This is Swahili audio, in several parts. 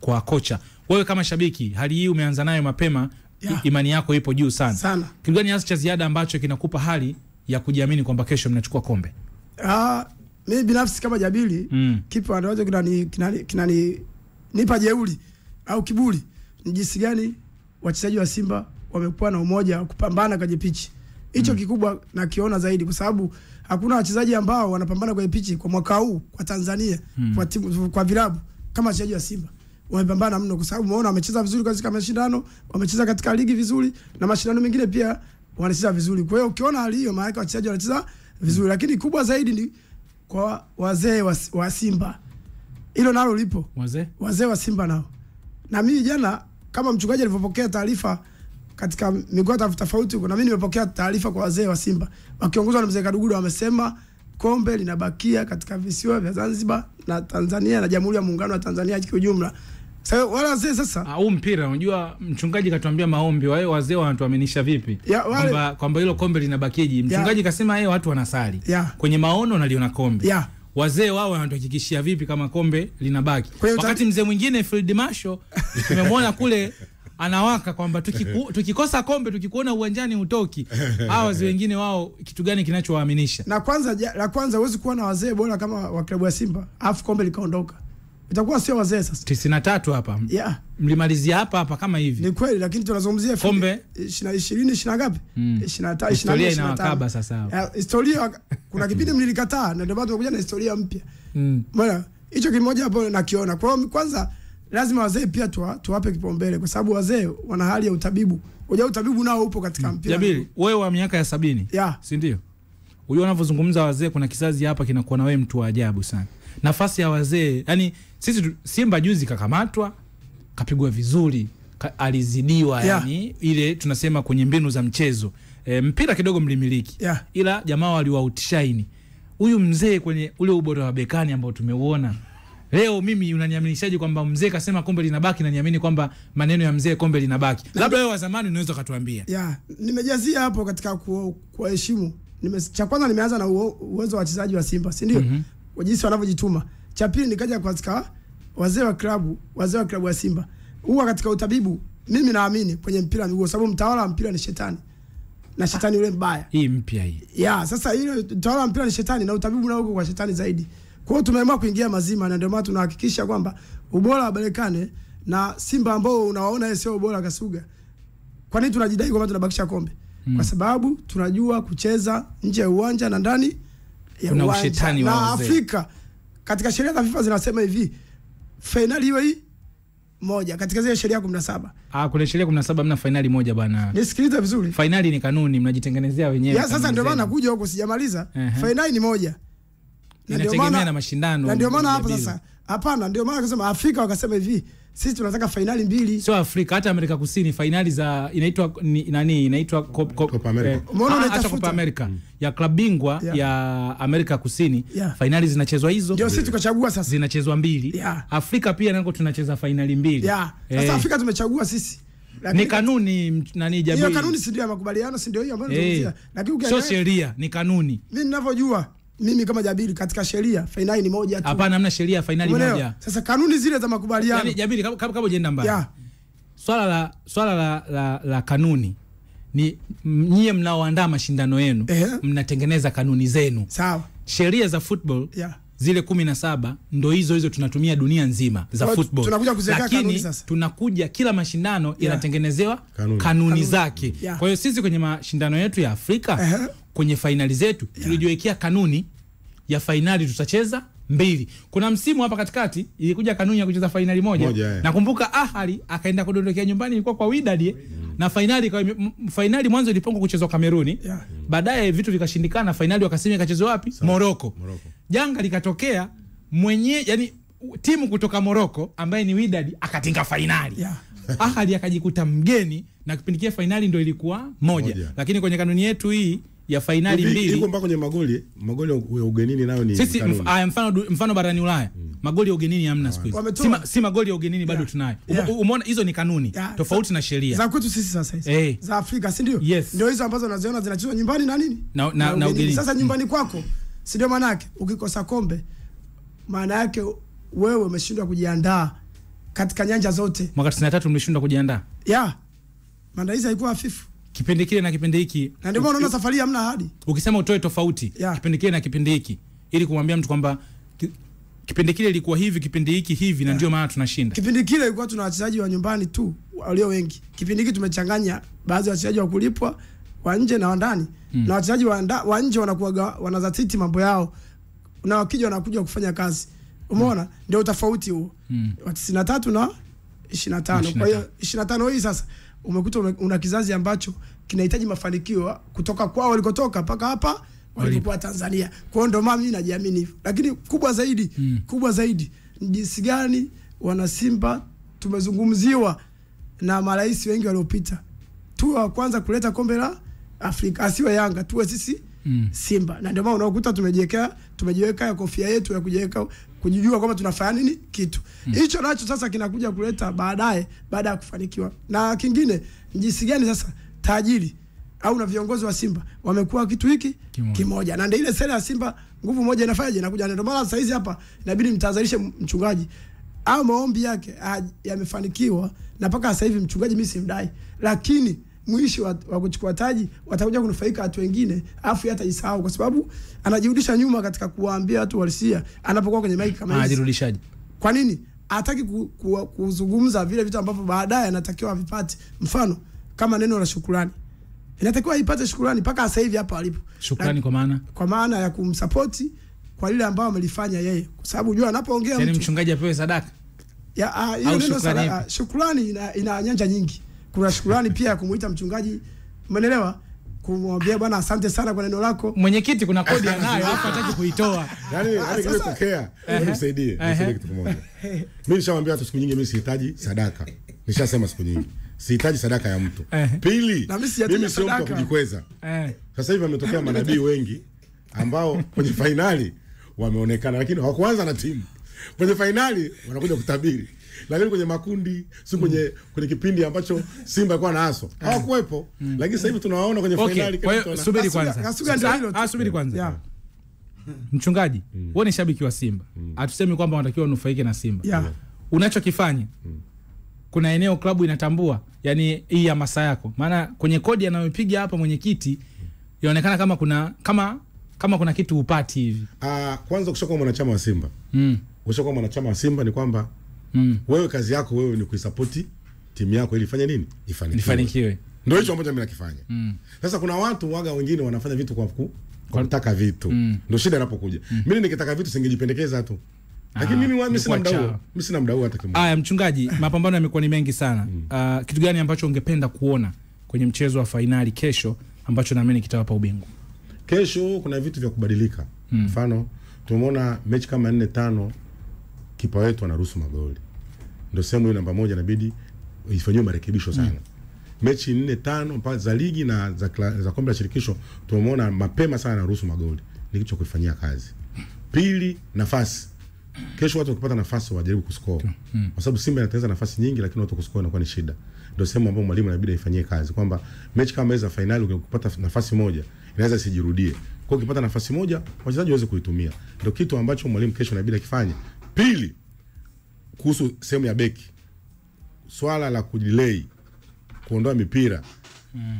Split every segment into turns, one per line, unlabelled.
kwa kocha. Wewe kama shabiki, hali hii umeanza nayo mapema, imani yako ipo juu sana. Kitu gani hasa cha ziada ambacho kinakupa hali ya kujiamini kwamba kesho mnachukua kombe?
Mimi binafsi kama Jabili, kipo anaweza kinani nipa jeuri au kiburi ni jinsi gani wachezaji wa Simba wamekuwa na umoja kupambana kwenye pichi. Hicho kikubwa nakiona zaidi kwa sababu hakuna wachezaji ambao wanapambana kwenye pichi kwa mwaka huu kwa Tanzania, kwa timu, kwa vilabu kama wachezaji wa Simba. Wamepambana mno kwa sababu umeona wamecheza vizuri katika mashindano, wamecheza katika ligi vizuri na mashindano mengine pia wanacheza vizuri. Kwa hiyo ukiona hali hiyo maana wachezaji wanacheza vizuri, lakini kubwa zaidi ni kwa wazee wa Simba. Hilo nalo lipo. Wazee wa Simba nao. Na mimi jana kama mchungaji alivyopokea taarifa katika mikoa tofauti, na mimi nimepokea taarifa kwa wazee wa Simba wakiongozwa na mzee Kadugudu, wamesema kombe linabakia katika visiwa vya Zanzibar na Tanzania na Jamhuri ya Muungano wa Tanzania kwa ujumla. Sasa wala wazee sasa
au mpira, unajua mchungaji katuambia maombi, wao wazee wanatuaminisha vipi kwamba hilo kombe linabakieje? Mchungaji kasema yeye watu wanasali kwenye maono na liona kombe. Wazee wao wanatuhakikishia vipi kama kombe linabaki? Wakati mzee mwingine Field Marshal tumemwona kule anawaka kwamba tukikosa kombe tukikuona uwanjani utoki. Hao wazee wengine wao kitu gani kinachowaaminisha?
Na kwanza huwezi kuwa na wazee bora kama wa klabu ya Simba afu kombe likaondoka. Itakuwa sio wazee sasa.
93 hapa. Mlimalizia hapa kama hivi.
Ni kweli, lakini tunazungumzia
kombe
20 ngapi?
25 historia inawakaba sasa.
Historia kuna kipindi mlilikataa na ndio bado tumekuja na historia mpya. Bwana, hicho kimoja hapo nakiona. Kwa hiyo kwanza lazima wazee pia tuwape kipaumbele kwa sababu wazee wana hali ya utabibu. Unajua utabibu nao upo katika mpira.
Jabili, wewe wa miaka ya 70. Si ndio? Unajua unavyozungumza wazee, kuna kizazi hapa kinakuwa na wewe mtu wa ajabu sana. Nafasi ya wazee, yani sisi Simba juzi kakamatwa, kapigwa vizuri, alizidiwa yani ile tunasema kwenye mbinu za mchezo. Mpira kidogo mlimiliki. Ila jamaa waliwautishaini. Huyu mzee kwenye ule ubora wa bekani ambao tumeuona. Leo mimi unaniaminishaje kwamba mzee kasema kombe linabaki na niamini kwamba maneno ya mzee kombe linabaki? Labda wewe wa zamani unaweza kutuambia.
Nimejazia hapo katika kuheshimu. Cha kwanza nimeanza na uwezo wa wachezaji wa Simba, si ndio? Kwa jinsi wanavyojituma. Cha pili nikaja katika wazee wa klabu wa Simba. Huwa katika utabibu mimi naamini kwenye mpira miguu sababu mtawala wa mpira ni shetani. Na shetani yule mbaya.
Hii mpya hii.
Sasa ile mtawala wa mpira ni shetani na utabibu nao uko kwa shetani zaidi. Kwa hiyo tumeamua kuingia mazima na ndio maana tunahakikisha kwamba ubora wabarekane na Simba ambao unawaona sio ubora Kasuga. Kwa nini tunajidai kwamba tunabakisha kombe? Kwa sababu tunajua kucheza nje ya uwanja na ndani ya uwanja. Na Afrika katika sheria za FIFA zinasema hivi, finali iwe hii moja katika zile sheria 17.
Kuna sheria 17 mna finali moja bwana.
Nisikilize vizuri.
Finali ni kanuni, mnajitengenezea wenyewe.
Sasa ndio maana nakuja huko sijamaliza. Finali ni moja.
Inategemea na mashindano.
Na ndio maana hapa sasa. Hapana, ndio maana akasema Afrika wakasema hivi, sisi tunataka finali 2.
Sio Afrika, hata Amerika Kusini finali za inaitwa inaitwa
Copa America.
Hata Copa America ya klabu bingwa ya Amerika Kusini, finali zinachezwa hizo.
Ndio sisi tukachagua sasa.
Zinachezwa 2. Afrika pia nako tunacheza finali 2.
Sasa Afrika tumechagua sisi.
Ni kanuni nani Jabili?
Hiyo kanuni si ndio ya makubaliano, si ndio hiyo ambayo tunazungumzia.
Lakini sio sheria, ni kanuni.
Mimi ninavyojua mimi kama Jabili katika sheria finali ni moja tu.
Hapana, hamna sheria finali moja.
Sasa kanuni zile za makubaliano.
Yani Jabili kama unaenda mbali. Swala la kanuni ni nyie mnaoandaa mashindano yenu, mnatengeneza kanuni zenu.
Sawa.
Sheria za football zile 17 ndo hizo tunatumia dunia nzima za football.
Tunakuja kuziweka kanuni sasa.
Tunakuja kila mashindano inatengenezewa kanuni zake. Kwa hiyo sisi kwenye mashindano yetu ya Afrika kwenye finali zetu tulijiwekea kanuni ya finali tutacheza 2. Kuna msimu hapa katikati ilikuja kanuni ya kucheza finali moja. Nakumbuka Ahali akaenda kudondokea nyumbani, ilikuwa kwa Wydad na finali mwanzo ilipangwa kuchezwa Kameruni. Baadaye vitu vikashindikana, finali wakasema ikachezwa wapi? Morocco. Janga likatokea, yani timu kutoka Morocco ambaye ni Wydad akatinga finali. Ahali akajikuta mgeni na kipindi kile finali ndio ilikuwa moja. Lakini kwenye kanuni yetu hii ya finali 2
iko mpaka kwenye magoli ya ugenini nayo ni
sisi mfano barani Ulaya magoli ya ugenini hamna siku hizi. Si magoli ya ugenini bado tunayo. Umeona hizo ni kanuni tofauti na sheria
za kwetu sisi sasa hizi za Afrika, si ndio? Ndio hizo ambazo unaziona zinachezwa nyumbani na nini
na ugenini.
Sasa nyumbani kwako, si ndio? Maana yake ukikosa kombe maana yake wewe umeshindwa kujiandaa katika nyanja zote.
Mwaka 93 mlishindwa kujiandaa.
Maandalizi haikuwa hafifu.
Kipindi kile na kipindi hiki.
Na ndio maana unaona safari hamna ahadi.
Ukisema utoe tofauti kipindi kile na kipindi hiki ili kumwambia mtu kwamba kipindi kile ilikuwa hivi, kipindi hiki hivi, na ndio maana tunashinda.
Kipindi kile ilikuwa tuna wachezaji wa nyumbani tu walio wengi. Kipindi hiki tumechanganya baadhi ya wachezaji wa kulipwa wa nje na wa ndani. Na wachezaji wa nje wanakuwa wanazatiti mambo yao na wakija wanakuja kufanya kazi. Umeona? Ndio utofauti huo. Wa 93 na 25. Kwa hiyo 25 hii sasa umekuta una kizazi ambacho kinahitaji mafanikio kutoka kwao walikotoka mpaka hapa walipokuwa Tanzania. Kwa hiyo ndio mimi najiamini hivyo. Lakini kubwa zaidi ni jinsi gani wana Simba tumezungumziwa na marais wengi waliopita. Tu wa kwanza kuleta kombe la Afrika, asiwe Yanga, tuwe sisi Simba. Na ndio maana unakuta tumejiweka ya kofia yetu ya kujijua kwamba tunafanya nini kitu. Hicho nacho sasa kinakuja kuleta baadaye baada ya kufanikiwa. Na kingine jinsi gani sasa tajiri au na viongozi wa Simba wamekuwa kitu hiki kimoja. Na ndio ile sera ya Simba nguvu moja inafanyaje inakuja. Ndio maana sasa hizi hapa inabidi mtazalishe mchungaji au maombi yake yamefanikiwa, na mpaka sasa hivi mchungaji mimi simdai, lakini mwisho wa kuchukua taji watakuja kunufaika watu wengine, afu hata jisahau kwa sababu anajirudisha nyuma katika kuwaambia watu walisia anapokuwa kwenye mic kama hizi.
Anajirudishaje?
Kwa nini? Hataki kuzungumza vile vitu ambavyo baadaye anatakiwa avipate. Mfano kama neno la shukrani. Inatakiwa ipate shukrani mpaka sasa hivi hapa alipo.
Shukrani kwa maana? Kwa
maana ya kumsupport kwa lile ambao amelifanya yeye. Kwa sababu unajua anapoongea
mtu, mchungaji apewe sadaka.
Hiyo neno sadaka, shukrani ina nyanja nyingi. Kuna shukrani pia ya kumuita mchungaji, umeelewa? Kumwambia bwana asante sana kwa neno lako.
Mwenyekiti kuna kodi anayo hapo hataki kuitoa.
Yaani kile kukea, nisaidie kitu kimoja. Mimi nishamwambia hata siku nyingi mimi sihitaji sadaka. Nishasema siku nyingi. Sihitaji sadaka ya mtu. Pili, mimi sio mtu kujikweza. Sasa hivi wametokea manabii wengi ambao kwenye finali wameonekana lakini hawakuanza na timu. Kwenye finali wanakuja kutabiri. Lakini kwenye makundi, si kwenye kipindi ambacho Simba alikuwa na aso, hawakuepo. Lakini sasa hivi tunawaona kwenye finali
kama mtu. Subiri kwanza. Subiri kwanza. Mchungaji, wewe ni shabiki wa Simba. Hatusemi kwamba wanatakiwa unufaike na Simba. Unachokifanya kuna eneo klabu inatambua, yani hii ya masa yako. Maana kwenye kodi anayopiga hapa mwenyekiti inaonekana kama kuna kitu upati hivi.
Kwanza ukishakuwa mwanachama wa Simba. Ukishakuwa mwanachama wa Simba ni kwamba wewe kazi yako wewe ni kuisupport timu yako ili ifanye nini? Ifanikiwe. Ndio hicho ambacho mimi nakifanya. Sasa kuna watu waga wengine wanafanya vitu kwa kutaka vitu. Ndio shida inapokuja. Mimi nikitaka vitu singejipendekeza tu. Lakini mimi sina mdau hata kimoja.
Haya mchungaji, mapambano yamekuwa ni mengi sana. Kitu gani ambacho ungependa kuona kwenye mchezo wa finali kesho ambacho naamini kitawapa ubingwa?
Kesho kuna vitu vya kubadilika. Mfano, tumeona mechi kama 4-5 kipa wetu anaruhusu magoli. Ndio sehemu hiyo namba 1 inabidi ifanywe marekebisho sana. Mechi 4-5 mpaka za ligi na za kombe la shirikisho tumeona mapema sana anaruhusu magoli. Ni kitu cha kufanyia kazi. Pili, nafasi. Kesho watu wakipata nafasi wajaribu kuscore. Kwa sababu Simba inatengeneza nafasi nyingi lakini watu kuscore inakuwa ni shida. Ndio sehemu ambapo mwalimu inabidi aifanyie kazi kwamba mechi kama hizo za finali ukipata nafasi moja inaweza sijirudie. Kwa ukipata nafasi moja wachezaji waweze kuitumia. Ndio kitu ambacho mwalimu kesho inabidi akifanye. Pili, kuhusu sehemu ya beki. Swala la kudelay, kuondoa mipira.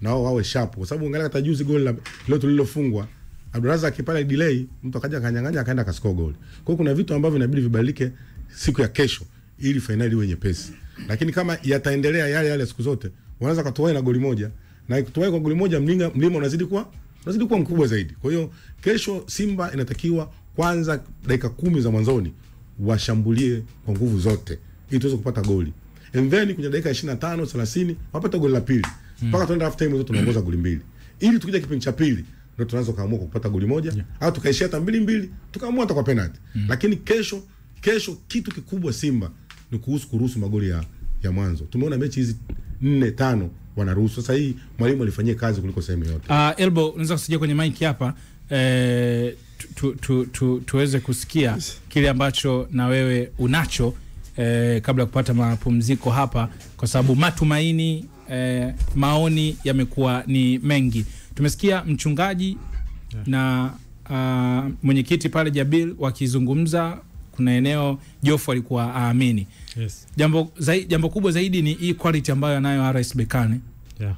Nao wawe sharp kwa sababu angalia hata juzi goli leo tulilofungwa Abdulrazak pale delay mtu akaja akanyang'anya akaenda akascore goal. Kwa hiyo kuna vitu ambavyo inabidi vibadilike siku ya kesho ili finali iwe nyepesi. Lakini kama yataendelea yale siku zote, wanaweza kutoa na goli moja na kutoa kwa goli moja mlima unazidi kuwa mkubwa zaidi. Kwa hiyo kesho Simba inatakiwa kwanza dakika 10 za mwanzoni washambulie kwa nguvu zote ili tuweze kupata goli. And then kwenye dakika 25 30 wapata goli la pili. Mpaka tuenda half time zote tunaongoza goli 2. Ili tukija kipindi cha pili ndio tunaanza kaamua kupata goli moja au tukaishia hata 2-2 tukaamua hata kwa penalty. Lakini kesho kitu kikubwa Simba ni kuruhusu magoli ya mwanzo. Tumeona mechi hizi 4-5 wanaruhusu. Sasa hii mwalimu alifanyia kazi kuliko sehemu yote.
Elbo unaweza kusijia kwenye mic hapa tuweze kusikia kile ambacho na wewe unacho kabla ya kupata mapumziko hapa kwa sababu matumaini maoni yamekuwa ni mengi. Tumesikia mchungaji na mwenyekiti pale Jabil wakizungumza kuna eneo Jofu alikuwa aamini.
Yes.
Jambo kubwa zaidi ni hii quality ambayo anayo RS Berkane.
Yeah.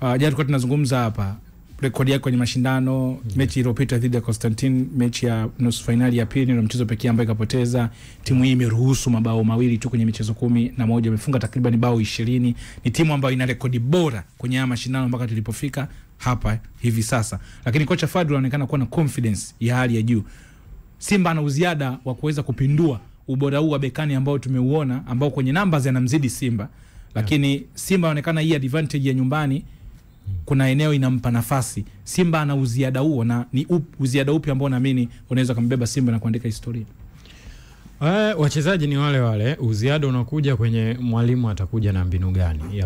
Jana tulikuwa tunazungumza hapa rekodi yake kwenye mashindano, mechi iliyopita dhidi ya Constantine, mechi ya nusu finali ya pili na mchezo pekee ambaye kapoteza. Timu hii imeruhusu mabao mawili tu kwenye michezo 11, imefunga takriban bao 20. Ni timu ambayo ina rekodi bora kwenye haya mashindano mpaka tulipofika hapa hivi sasa. Lakini kocha Fadlu anaonekana kuwa na confidence ya hali ya juu. Simba ana uziada wa kuweza kupindua ubora huu wa Berkane ambao tumeuona, ambao kwenye numbers yanamzidi Simba. Lakini Simba anaonekana hii advantage ya nyumbani kuna eneo inampa nafasi. Simba ana uziada huo, na ni uziada upi ambao naamini unaweza kumbeba Simba na kuandika historia?
Wachezaji ni wale wale. Uziada unakuja kwenye mwalimu atakuja na mbinu gani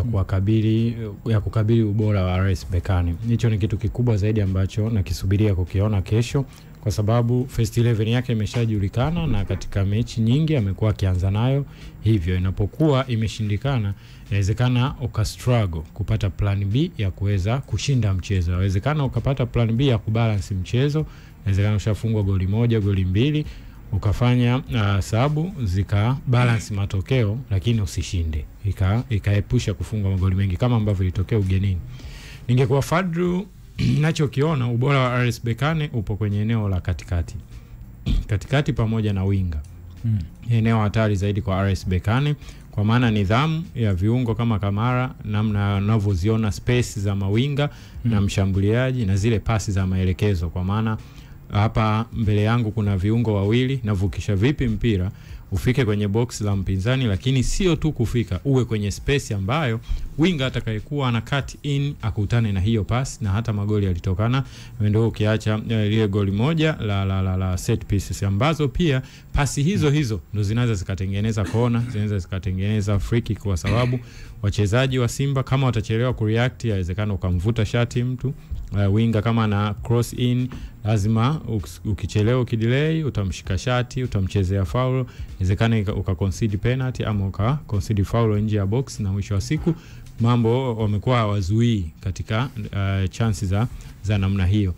ya kukabili ubora wa RS Berkane. Hicho ni kitu kikubwa zaidi ambacho nakisubiria kukiona kesho, kwa sababu first 11 yake imeshajulikana na katika mechi nyingi amekuwa akianza nayo. Hivyo inapokuwa imeshindikana, inawezekana struggle kupata plan B ya kuweza kushinda mchezo. Inawezekana ukapata plan B ya kubalance mchezo. Inawezekana ushafungwa goli moja, goli mbili, ukafanya sababu zika balance matokeo, lakini usishinde, ikaepusha kufungwa magoli mengi kama ambavyo ilitokea ugenini. Ningekuwa Fadlu, ninachokiona ubora wa RS Berkane upo kwenye eneo la katikati pamoja na winga. Eneo hatari zaidi kwa RS Berkane, kwa maana nidhamu ya viungo kama Kamara, namna unavyoziona space za mawinga na mshambuliaji, na zile pasi za maelekezo. Kwa maana hapa mbele yangu kuna viungo wawili, navukisha vipi mpira ufike kwenye box la mpinzani, lakini sio tu kufika, uwe kwenye space ambayo winga atakayekuwa ana cut in akutane na hiyo pass, na hata magoli yalitokana. Ndio ukiacha ile goli moja la set pieces, ambazo pia pasi hizo ndo zinaweza zikatengeneza kona, zinaweza zikatengeneza free kick, kwa sababu wachezaji wa Simba kama watachelewa kureact, inawezekana ukamvuta shati mtu. Winga kama na cross in, lazima ukichelewa ukidelay utamshika shati, utamchezea foul, inawezekana ukaconcede penalty ama ukaconcede foul nje ya box, na mwisho wa siku mambo wamekuwa hawazuii katika chances za namna hiyo.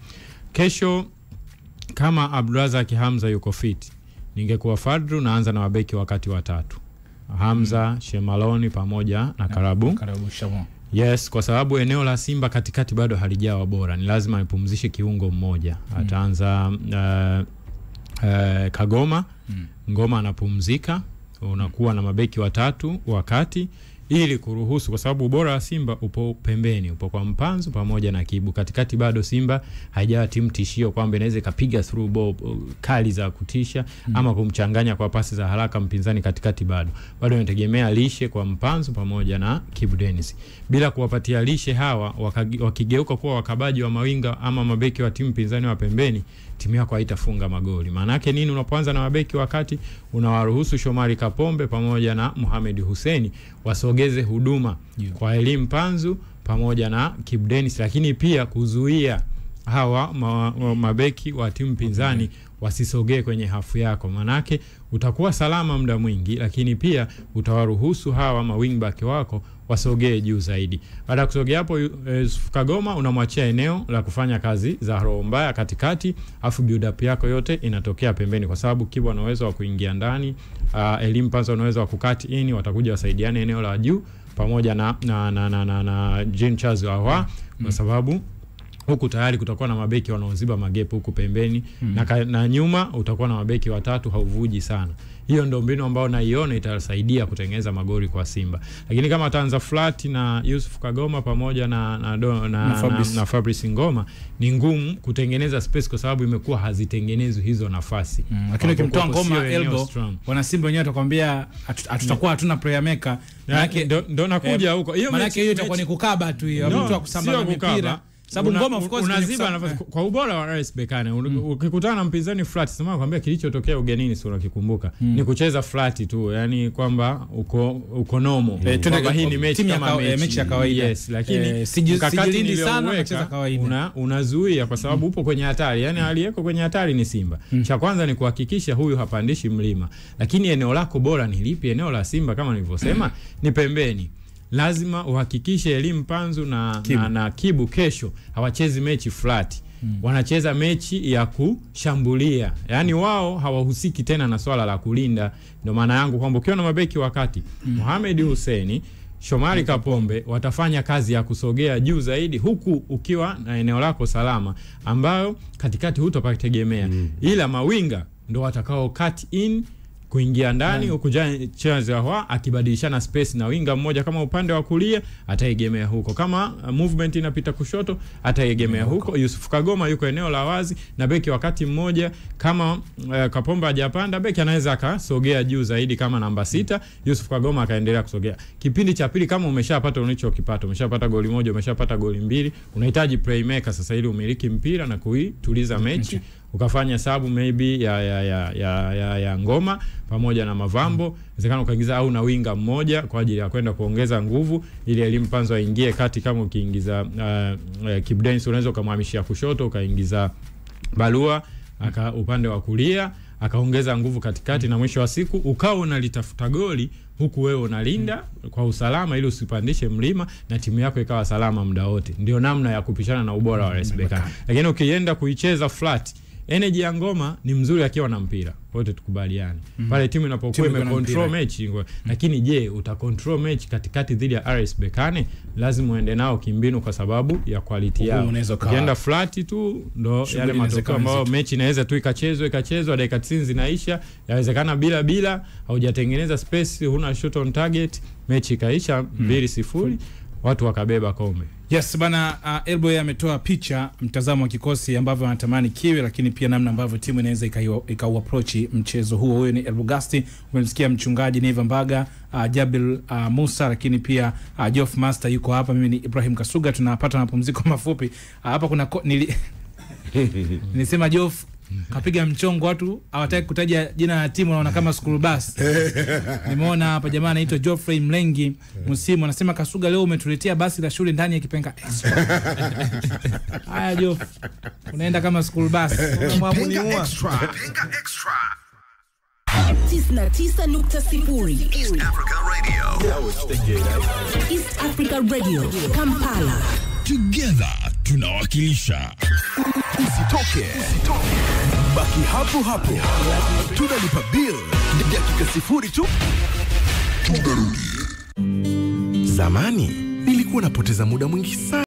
Kesho kama Abdulrazak Hamza yuko fit, ningekuwa Fadlu naanza na mabeki wakati watatu. Hamza, Shemaloni pamoja na Karabu Shamon. Yes, kwa sababu eneo la Simba katikati bado halijawa bora. Ni lazima ipumzishe kiungo mmoja. Ataanza Kagoma, Ngoma anapumzika, unakuwa na mabeki watatu wakati, ili kuruhusu, kwa sababu ubora wa Simba upo pembeni, upo kwa Mpanzu pamoja na Kibu. Katikati bado Simba haijawa timu tishio kwamba inaweza kapiga through ball kali za kutisha ama kumchanganya kwa pasi za haraka mpinzani. Katikati bado inategemea lishe kwa Mpanzu pamoja na Kibu Dennis. Bila kuwapatia lishe hawa, wakigeuka kuwa wakabaji wa mawinga ama mabeki wa timu pinzani wa pembeni, timu yako haitafunga magoli. Maana yake nini? Unapoanza na mabeki wakati, unawaruhusu Shomari Kapombe pamoja na Mohamed Hussein wasogeze huduma kwa Elim Panzu pamoja na Kibu Dennis, lakini pia kuzuia hawa mabeki wa timu pinzani wasisogee kwenye hafu yako. Manake utakuwa salama muda mwingi, lakini pia utawaruhusu hawa mawingback wako wasogee juu zaidi. Baada kusogea hapo, Kagoma unamwachia eneo la kufanya kazi za roho mbaya katikati, afu build up yako yote inatokea pembeni, kwa sababu Kibu ana uwezo wa kuingia ndani, Elim Panzu ana uwezo wa kukati in, watakuja wasaidiane eneo la juu pamoja na Jean Charles Ahoua, kwa sababu huku tayari kutakuwa na mabeki wanaoziba magepu huku pembeni, na nyuma utakuwa na mabeki watatu, hauvuji sana. Hiyo ndio mbinu ambayo naiona itasaidia kutengeneza magoli kwa Simba. Lakini kama ataanza flat na Yusuf Kagoma pamoja na Fabrice Ngoma, ni ngumu kutengeneza space, kwa sababu imekuwa hazitengenezwi hizo nafasi.
Lakini ukimtoa Ngoma elbow, wana Simba wenyewe watakwambia hatutakuwa hatuna player maker.
Ndio nakuja huko.
Maana yake hiyo itakuwa ni kukaba tu, hiyo mtu akusambana mpira. Sababu Ngoma of course
unaziba nafasi kwa ubora wa RS Berkane. Ukikutana na mpinzani flat, sema kwambia kilichotokea ugenini sio unakikumbuka. Ni kucheza flat tu, yani kwamba uko nomo. Kwamba hii ni mechi kama mechi ya kawaida. Yes, lakini
sijilindi sana kucheza kawaida.
Unazuia kwa sababu upo kwenye hatari. Yani aliyeko kwenye hatari ni Simba. Cha kwanza ni kuhakikisha huyu hapandishi mlima. Lakini eneo lako bora ni lipi? Eneo la Simba kama nilivyosema ni pembeni. Lazima uhakikishe Elim Panzu na Kibu kesho hawachezi mechi flat. wanacheza mechi ya kushambulia. Yaani wao hawahusiki tena na swala la kulinda. Ndio maana yangu kwamba ukiwa na mabeki wakati Mohamed Hussein, Shomari Kapombe watafanya kazi ya kusogea juu zaidi, huku ukiwa na eneo lako salama ambayo katikati hutopategemea. Ila mawinga ndo watakao cut in kuingia ndani, huku Chaza akibadilishana space na winga mmoja. Kama upande wa kulia ataegemea huko, kama movement inapita kushoto ataegemea huko. Yusuf Kagoma yuko eneo la wazi na beki wakati mmoja. Kama Kapombe hajapanda, beki anaweza akasogea juu zaidi kama namba 6, Yusuf Kagoma akaendelea kusogea. Kipindi cha pili kama umeshapata ulichokipata, umeshapata goli moja, umeshapata goli mbili, unahitaji playmaker sasa ili umiliki mpira na kuituliza mechi. Ukafanya sabu maybe ya Ngoma pamoja na Mavambo, inawezekana ukaingiza au na winga mmoja kwa ajili ya kwenda kuongeza nguvu ili Elim Panzo aingie kati. Kama ukiingiza Kibu Denis unaweza kumhamishia kushoto, ukaingiza Balua upande wa kulia, akaongeza nguvu katikati, na mwisho wa siku ukawa unalitafuta goli huku wewe unalinda kwa usalama ili usipandishe mlima na timu yako ikawa salama muda wote. Ndio namna ya kupishana na ubora wa RS Berkane. Lakini ukienda kuicheza flat, energy ya Ngoma ni mzuri akiwa na mpira. Wote tukubaliane. Pale timu inapokuwa imecontrol mechi, lakini je, uta-control mechi katikati dhidi ya RS Berkane? Lazima uende nao kimbinu kwa sababu ya quality yao. Ukienda flat tu ndo yale matokeo ambayo mechi inaweza tu ikachezwa dakika 90 zinaisha, yawezekana bila haujatengeneza space, huna shot on target, mechi ikaisha 2-0, watu wakabeba kombe.
Yes bana, Elboy ametoa picha mtazamo wa kikosi ambavyo anatamani kiwe, lakini pia namna ambavyo timu inaweza ikau-approach mchezo huo. Huyo ni Elbogasti. Umemsikia mchungaji Neva Mbaga, Jabil Musa, lakini pia Geoff Master yuko hapa. Mimi ni Ibrahim Kasuga. Tunapata mapumziko mafupi. Hapa kuna nilisema Geoff kapiga mchongo, watu hawataki kutaja jina la timu, naona kama school bus. Nimeona hapa jamaa anaitwa Geoffrey Mlengi Musimu anasema, Kasuga leo umetuletea basi la shule ndani ya Kipenga Extra. Haya Geoff, unaenda kama school bus.
Kipenga Extra. 99.0 East Africa Radio. East Africa Radio, Kampala.
Together tunawakilisha. Usitoke. Baki hapo. Tunalipa bill dakika 0 tu. Tunarudi. Zamani nilikuwa napoteza muda mwingi sana